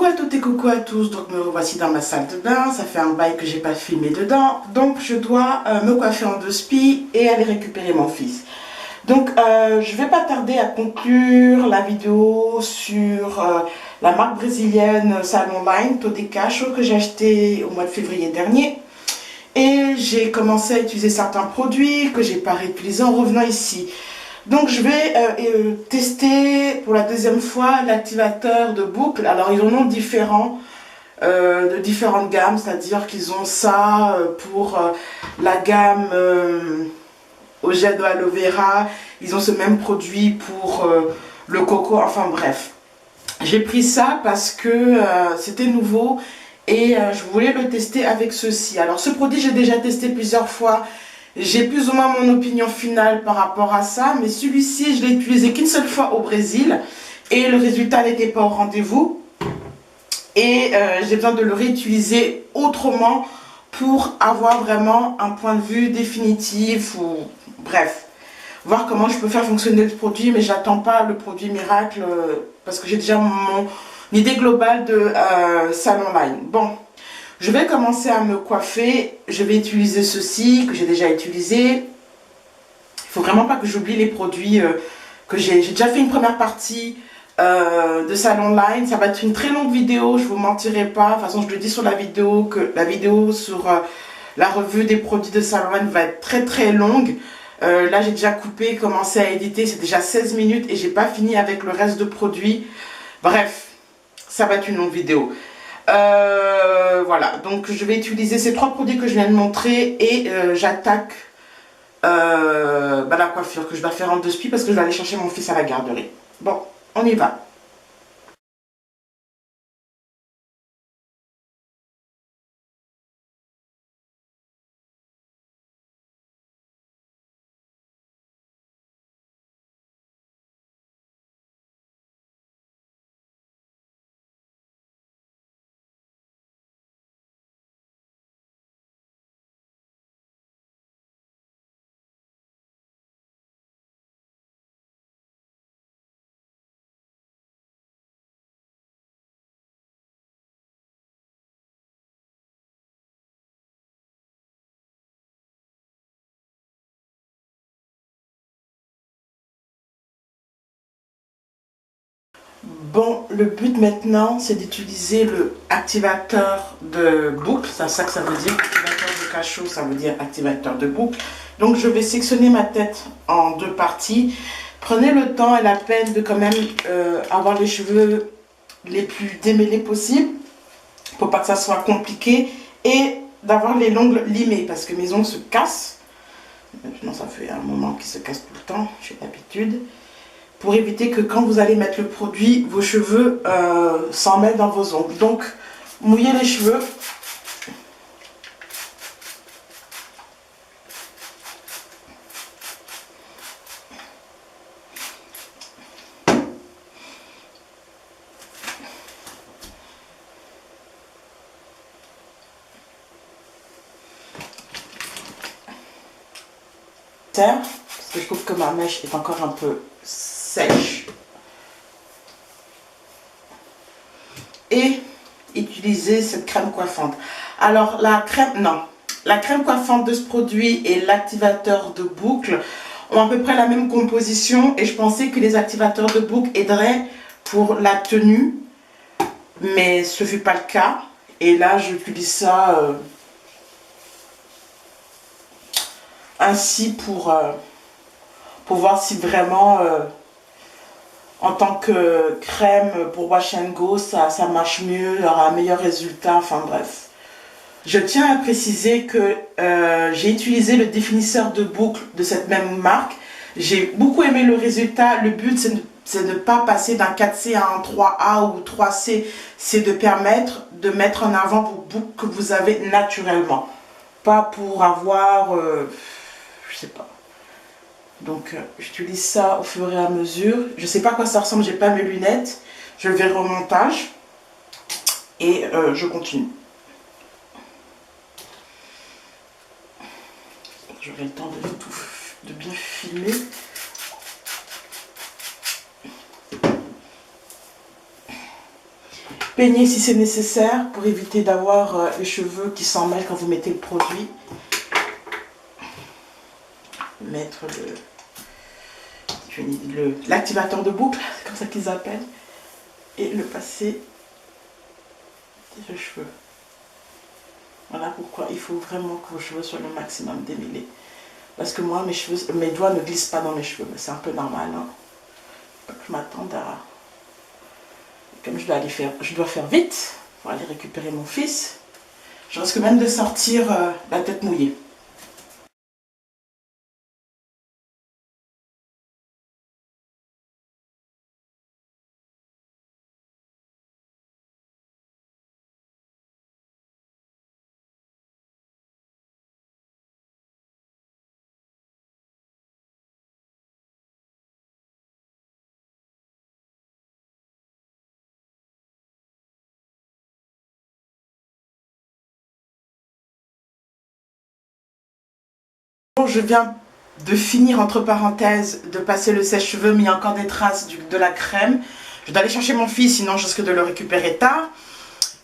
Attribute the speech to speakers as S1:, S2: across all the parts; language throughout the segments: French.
S1: Coucou à toutes et coucou à tous, donc me revoici dans ma salle de bain, ça fait un bail que j'ai pas filmé dedans, donc je dois me coiffer en 2 spi et aller récupérer mon fils. Donc je vais pas tarder à conclure la vidéo sur la marque brésilienne Salon Line Todo Cacho que j'ai acheté au mois de février dernier. Et j'ai commencé à utiliser certains produits que j'ai pas réutilisés en revenant ici. Donc je vais tester pour la deuxième fois l'activateur de boucle. Alors ils en ont différents, de différentes gammes, c'est-à-dire qu'ils ont ça pour la gamme au gel de aloe vera. Ils ont ce même produit pour le coco, enfin bref. J'ai pris ça parce que c'était nouveau et je voulais le tester avec ceci. Alors ce produit j'ai déjà testé plusieurs fois. J'ai plus ou moins mon opinion finale par rapport à ça, mais celui-ci, je l'ai utilisé qu'une seule fois au Brésil et le résultat n'était pas au rendez-vous. Et j'ai besoin de le réutiliser autrement pour avoir vraiment un point de vue définitif ou bref, voir comment je peux faire fonctionner le produit, mais j'attends pas le produit miracle parce que j'ai déjà mon idée globale de Salon Line. Bon. Je vais commencer à me coiffer, je vais utiliser ceci que j'ai déjà utilisé. Il ne faut vraiment pas que j'oublie les produits que j'ai déjà fait une première partie de Salon Line. Ça va être une très longue vidéo, je ne vous mentirai pas. De toute façon, je le dis sur la vidéo que la vidéo sur la revue des produits de Salon Line va être très très longue. Là, j'ai déjà coupé, commencé à éditer, c'est déjà 16 minutes et j'ai pas fini avec le reste de produits. Bref, ça va être une longue vidéo. Voilà, donc je vais utiliser ces 3 produits que je viens de montrer et j'attaque la coiffure que je dois faire en 2 spi parce que je vais aller chercher mon fils à la garderie. Bon, on y va. Bon, le but maintenant, c'est d'utiliser le activateur de boucle. C'est ça que ça veut dire. Activateur de cachot, ça veut dire activateur de boucle. Donc, je vais sectionner ma tête en 2 parties. Prenez le temps et la peine de quand même avoir les cheveux les plus démêlés possible pour pas que ça soit compliqué et d'avoir les ongles limés parce que mes ongles se cassent. Maintenant, ça fait un moment qu'ils se cassent tout le temps, j'ai l'habitude. Pour éviter que quand vous allez mettre le produit, vos cheveux s'en mêlent dans vos ongles. Donc, mouillez les cheveux. Parce que je trouve que ma mèche est encore un peu sèche. Et utiliser cette crème coiffante. Alors la crème coiffante de ce produit et l'activateur de boucle ont à peu près la même composition et je pensais que les activateurs de boucle aideraient pour la tenue, mais ce ne fut pas le cas. Et là j'utilise ça ainsi pour voir si vraiment en tant que crème pour Wash and Go ça marche mieux, il y aura un meilleur résultat, enfin bref. Je tiens à préciser que j'ai utilisé le définisseur de boucle de cette même marque. J'ai beaucoup aimé le résultat. Le but c'est de ne pas passer d'un 4C à un 3A ou 3C. C'est de permettre de mettre en avant vos boucles que vous avez naturellement. Pas pour avoir, je sais pas. Donc j'utilise ça au fur et à mesure. Je sais pas à quoi ça ressemble, j'ai pas mes lunettes. Je le verrai au montage. Et je continue. J'aurai le temps de bien filmer. peigner si c'est nécessaire pour éviter d'avoir les cheveux qui s'en mêlent quand vous mettez le produit. Mettre l'activateur de boucle, c'est comme ça qu'ils appellent, et le passer sur les cheveux. Voilà pourquoi il faut vraiment que vos cheveux soient le maximum démêlés. Parce que moi, mes doigts ne glissent pas dans mes cheveux, mais c'est un peu normal. Hein. Je m'attends à... Comme je dois faire vite pour aller récupérer mon fils, je risque même de sortir la tête mouillée. Je viens de finir, entre parenthèses, de passer le sèche-cheveux, mais il y a encore des traces de la crème. Je dois aller chercher mon fils, sinon je risque de le récupérer tard.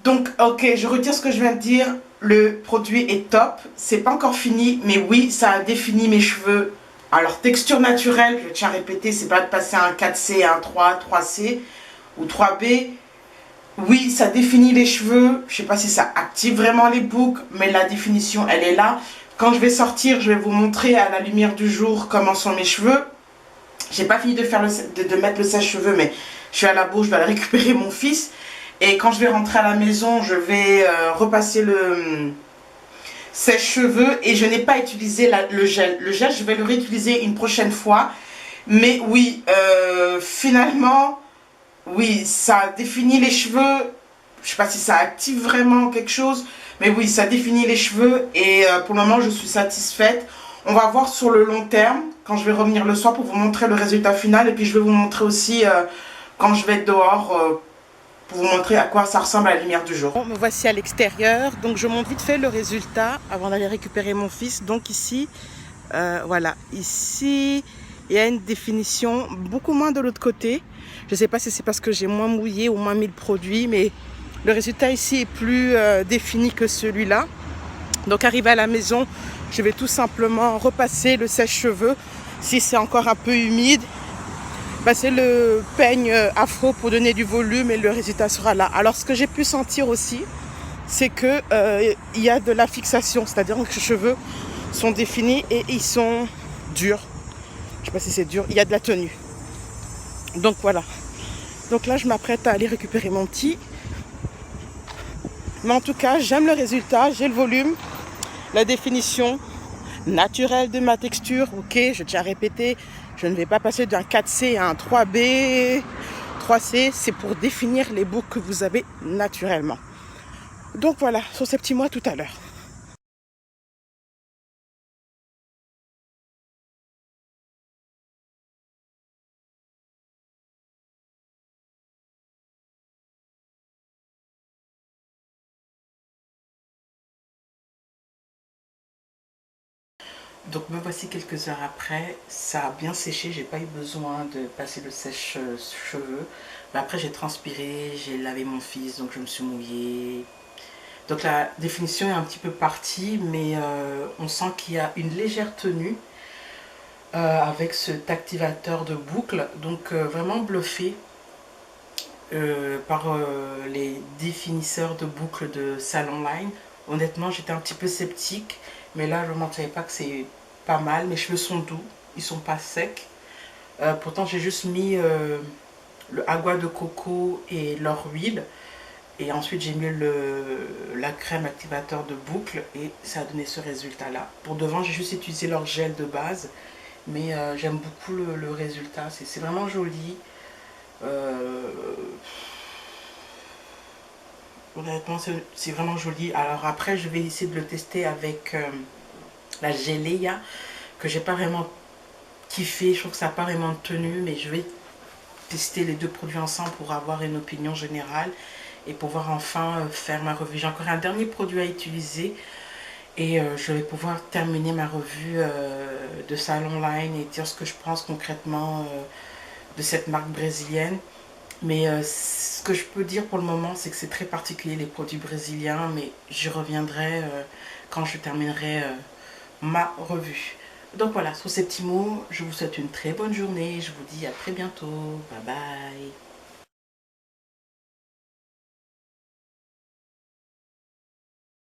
S1: Donc, ok, je retire ce que je viens de dire. Le produit est top. C'est pas encore fini, mais oui, ça a défini mes cheveux. Alors, texture naturelle, je tiens à répéter, c'est pas de passer à un 4C, à un 3, 3C ou 3B. Oui, ça définit les cheveux. Je sais pas si ça active vraiment les boucles, mais la définition, elle est là. Quand je vais sortir, je vais vous montrer à la lumière du jour comment sont mes cheveux. J'ai pas fini de mettre le sèche-cheveux, mais je suis à la bourse, je dois aller récupérer mon fils. Et quand je vais rentrer à la maison, je vais repasser le sèche-cheveux. Et je n'ai pas utilisé le gel. Le gel, je vais le réutiliser une prochaine fois. Mais oui, finalement, oui, ça définit les cheveux. Je sais pas si ça active vraiment quelque chose. Mais oui, ça définit les cheveux. Et pour le moment, je suis satisfaite. On va voir sur le long terme, quand je vais revenir le soir pour vous montrer le résultat final. Et puis je vais vous montrer aussi quand je vais être dehors pour vous montrer à quoi ça ressemble à la lumière du jour. Bon, me voici à l'extérieur. Donc je montre vite fait le résultat avant d'aller récupérer mon fils. Donc ici, voilà, ici, il y a une définition beaucoup moins de l'autre côté. Je ne sais pas si c'est parce que j'ai moins mouillé ou moins mis le produit, mais le résultat ici est plus défini que celui-là. Donc arrivé à la maison, je vais tout simplement repasser le sèche-cheveux. Si c'est encore un peu humide, passer le peigne afro pour donner du volume et le résultat sera là. Alors ce que j'ai pu sentir aussi, c'est que il y a de la fixation, c'est-à-dire que les cheveux sont définis et ils sont durs. Je ne sais pas si c'est dur, il y a de la tenue. Donc voilà. Donc là je m'apprête à aller récupérer mon petit. Mais en tout cas, j'aime le résultat, j'ai le volume, la définition naturelle de ma texture. Ok, je tiens à répéter, je ne vais pas passer d'un 4C à un 3B, 3C, c'est pour définir les boucles que vous avez naturellement. Donc voilà, sur ces petits mots tout à l'heure. Donc me voici quelques heures après, ça a bien séché, j'ai pas eu besoin de passer le sèche-cheveux. Mais après j'ai transpiré, j'ai lavé mon fils, donc je me suis mouillée. Donc la définition est un petit peu partie, mais on sent qu'il y a une légère tenue avec cet activateur de boucle. Donc vraiment bluffé par les définisseurs de boucles de Salon Line. Honnêtement, j'étais un petit peu sceptique, mais là, je ne mentirais pas que c'est pas mal. Mes cheveux sont doux, ils sont pas secs. Pourtant, j'ai juste mis le agua de coco et leur huile. Et ensuite, j'ai mis la crème activateur de boucle et ça a donné ce résultat-là. Pour devant, j'ai juste utilisé leur gel de base, mais j'aime beaucoup le résultat. C'est vraiment joli. Honnêtement, c'est vraiment joli. Alors après, je vais essayer de le tester avec la Gelea, que j'ai pas vraiment kiffé. Je trouve que ça n'a pas vraiment tenu, mais je vais tester les deux produits ensemble pour avoir une opinion générale et pouvoir enfin faire ma revue. J'ai encore un dernier produit à utiliser et je vais pouvoir terminer ma revue de Salon Line et dire ce que je pense concrètement de cette marque brésilienne. Mais ce que je peux dire pour le moment, c'est que c'est très particulier les produits brésiliens, mais j'y reviendrai quand je terminerai ma revue. Donc voilà, sur ces petits mots, je vous souhaite une très bonne journée. Je vous dis à très bientôt. Bye bye.